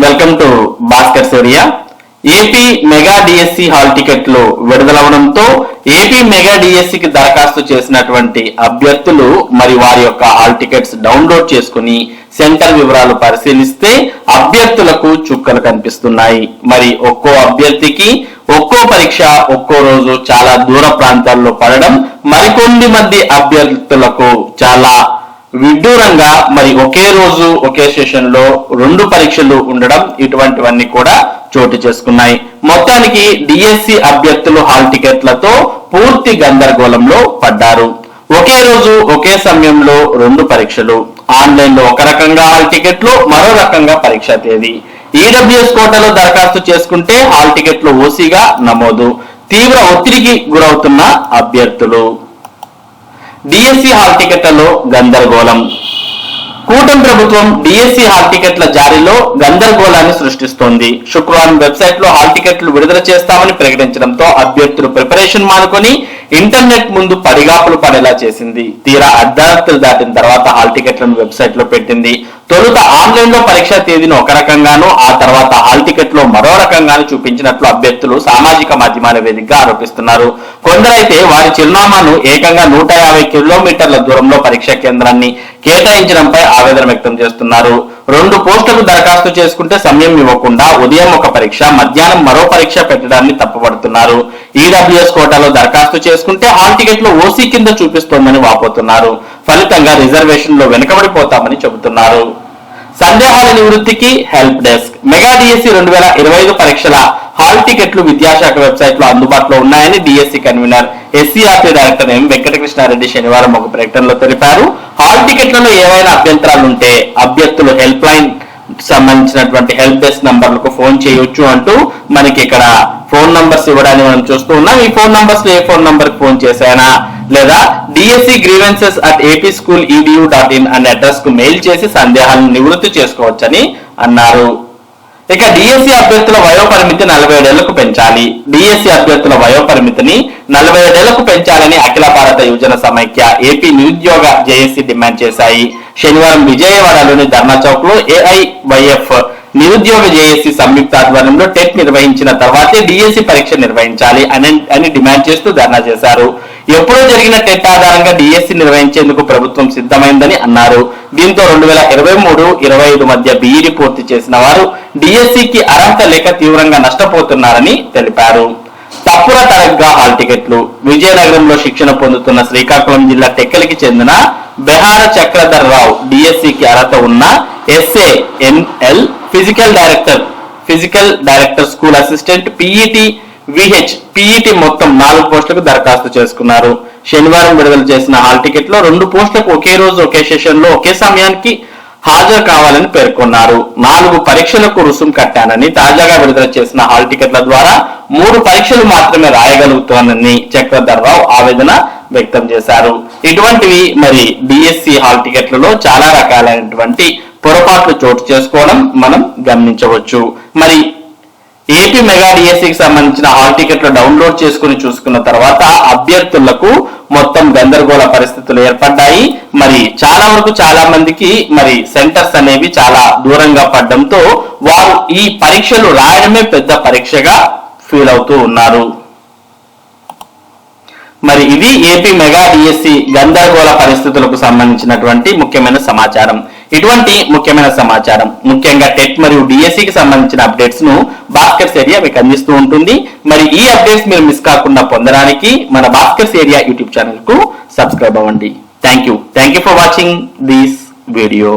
Welcome to Bhaskar area. AP mega DSC hall టికెట్లు విడుదలవడంతో AP mega డిఎస్సికి దరఖాస్తు చేసినటువంటి అభ్యర్థులు మరి వారి యొక్క హాల్ టికెట్స్ డౌన్లోడ్ చేసుకుని సెంటర్ వివరాలు పరిశీలిస్తే అభ్యర్థులకు చుక్కలు కనిపిస్తున్నాయి. మరి ఒక్కో అభ్యర్థికి ఒక్కో పరీక్ష ఒక్కో రోజు చాలా దూర ప్రాంతాల్లో పడడం, మరికొన్ని మంది అభ్యర్థులకు చాలా విడ్డూరంగా మరి ఒకే రోజు ఒకే సెషన్ లో 2 పరీక్షలు ఉండడం, ఇటువంటివన్నీ కూడా చోటు చేసుకున్నాయి. మొత్తానికి డిఎస్సి అభ్యర్థులు హాల్ టికెట్లతో పూర్తి గందరగోళంలో పడ్డారు. ఒకే రోజు ఒకే సమయంలో 2 పరీక్షలు, ఆన్లైన్ లో ఒక రకంగా హాల్ టికెట్లు, మరో రకంగా పరీక్షా తేదీ. ఈడబ్ల్యూఎస్ కోటాలో దరఖాస్తు చేసుకుంటే హాల్ టికెట్లు ఓసీగా నమోదు. తీవ్ర ఒత్తిడికి గురవుతున్న అభ్యర్థులు. డిఎస్సి హాల్ టికెట్లలో గందరగోళం. కూటమి ప్రభుత్వం డిఎస్సి హాల్ టికెట్ల జారీలో గందరగోళాన్ని సృష్టిస్తోంది. శుక్రవారం వెబ్సైట్ లో హాల్ టికెట్లు విడుదల చేస్తామని ప్రకటించడంతో అభ్యర్థులు ప్రిపరేషన్ మానుకొని ఇంటర్నెట్ ముందు పడిగాపులు పడేలా చేసింది. తీరా అర్ధరాత్రులు దాటిన తర్వాత హాల్ టికెట్లను వెబ్సైట్ లో పెట్టింది. తొలుత ఆన్లైన్ లో పరీక్షా తేదీని ఒక రకంగానూ, ఆ తర్వాత హాల్ టికెట్ లో మరో రకంగానూ చూపించినట్లు అభ్యర్థులు సామాజిక మాధ్యమాల వేదికగా ఆరోపిస్తున్నారు. కొందరైతే వారి చిరునామాను ఏకంగా 150 కిలోమీటర్ల దూరంలో పరీక్షా కేంద్రాన్ని కేటాయించడంపై ఆవేదన వ్యక్తం చేస్తున్నారు. 2 పోస్టులకు దరఖాస్తు చేసుకుంటే సమయం ఇవ్వకుండా ఉదయం ఒక పరీక్ష, మధ్యాహ్నం మరో పరీక్ష పెట్టడాన్ని తప్పుపడుతున్నారు. ఈడబ్ల్యూఎస్ కోటాలో దరఖాస్తు చేసుకుంటే హాల్ టికెట్ లో ఓసీ కింద చూపిస్తోందని వాపోతున్నారు. ఫలితంగా రిజర్వేషన్ లో వెనుకబడిపోతామని చెబుతున్నారు. సందేహాల నివృత్తికి హెల్ప్ డెస్క్. మెగా డిఎస్సి 2025 పరీక్షల హాల్ టికెట్లు విద్యాశాఖ వెబ్సైట్ లో అందుబాటులో ఉన్నాయని DSC convener SCERT director M Venkatakrishna Reddy శనివారం ఒక ప్రకటనలో తెలిపారు. హాల్ టికెట్లలో ఏవైనా అభ్యంతరాలుంటే అభ్యర్థులు హెల్ప్ లైన్ సంబంధించినటువంటి హెల్ప్ డెస్క్ నంబర్లకు ఫోన్ చేయొచ్చు అంటూ మనకి ఇక్కడ ఫోన్ నంబర్స్ ఇవ్వడాన్ని మనం చూస్తూ ఉన్నాం. ఈ ఫోన్ నంబర్స్ లో ఏ ఫోన్ నంబర్ కి ఫోన్ చేశానా లేదా డిఎస్సి గ్రీవెన్సెస్ @apschool.edu.in అనే అడ్రస్ కు మెయిల్ చేసి సందేహాలను నివృత్తి చేసుకోవచ్చని అన్నారు. ఇక డిఎస్సి అభ్యర్థుల వయోపరిమితి 47 ఏళ్లకు పెంచాలి. డిఎస్సి అభ్యర్థుల వయోపరిమితిని 47 ఏళ్లకు పెంచాలని అఖిల భారత యువజన సమైక్య, ఏపీ నిరుద్యోగ జేఏసీ డిమాండ్ చేశాయి. శనివారం విజయవాడలోని ధర్నా చౌక్ లో ఏఐవైఎఫ్ నిరుద్యోగ జేఏసీ సంయుక్త ఆధ్వర్యంలో టెట్ నిర్వహించిన తర్వాతే డిఎస్సి పరీక్ష నిర్వహించాలి అని డిమాండ్ చేస్తూ ధర్నా చేశారు. ఎప్పుడో జరిగిన టెట్ ఆధారంగా డిఎస్సి నిర్వహించేందుకు ప్రభుత్వం సిద్ధమైందని అన్నారు. దీంతో 2023-25 మధ్య బీఈడీ పూర్తి చేసిన వారు డిఎస్సికి అర్హత లేక తీవ్రంగా నష్టపోతున్నారని తెలిపారు. తప్పుల తరగ్గా హాల్ టికెట్లు. విజయనగరంలో శిక్షణ పొందుతున్న శ్రీకాకుళం జిల్లా టెక్కలికి చెందిన బెహార చక్రధర్ రావు డిఎస్సికి అర్హత ఉన్న SANL physical director school assistant PET మొత్తం 4 పోస్టులకు దరఖాస్తు చేసుకున్నారు. శనివారం విడుదల చేసిన హాల్ టికెట్ లో 2 పోస్టులకు ఒకే రోజు ఒకే సెషన్ లో ఒకే సమయానికి హాజరు కావాలని పేర్కొన్నారు. 4 పరీక్షలకు రుసుము కట్టానని, తాజాగా విడుదల చేసిన హాల్ టికెట్ల ద్వారా 3 పరీక్షలు మాత్రమే రాయగలుగుతానని చక్రధర్ రావు ఆవేదన వ్యక్తం చేశారు. ఇటువంటివి మరి డిఎస్సి హాల్ టికెట్లలో చాలా రకాలైనటువంటి పొరపాట్లు చోటు చేసుకోవడం మనం గమనించవచ్చు. మరి ఏపీ మెగా డిఎస్సికి సంబంధించిన హాల్ టికెట్లు డౌన్లోడ్ చేసుకుని చూసుకున్న తర్వాత అభ్యర్థులకు మొత్తం గందరగోళ పరిస్థితులు ఏర్పడ్డాయి. మరి చాలా మందికి మరి సెంటర్స్ అనేవి చాలా దూరంగా పడడంతో వారు ఈ పరీక్షలు రాయడమే పెద్ద పరీక్షగా ఫీల్ అవుతూ ఉన్నారు. మరి ఇది ఏపీ మెగా డిఎస్సి గందరగోళ పరిస్థితులకు సంబంధించినటువంటి ముఖ్యమైన సమాచారం. ఇటువంటి ముఖ్యమైన సమాచారం, ముఖ్యంగా టెట్ మరియు డిఎస్సికి సంబంధించిన అప్డేట్స్ ను భాస్కర్స్ ఏరియా మీకు అందిస్తూ ఉంటుంది. మరి ఈ అప్డేట్స్ మీరు మిస్ కాకుండా పొందడానికి మన భాస్కర్స్ ఏరియా యూట్యూబ్ ఛానల్ కు సబ్స్క్రైబ్ అవ్వండి. Thank you for watching this video.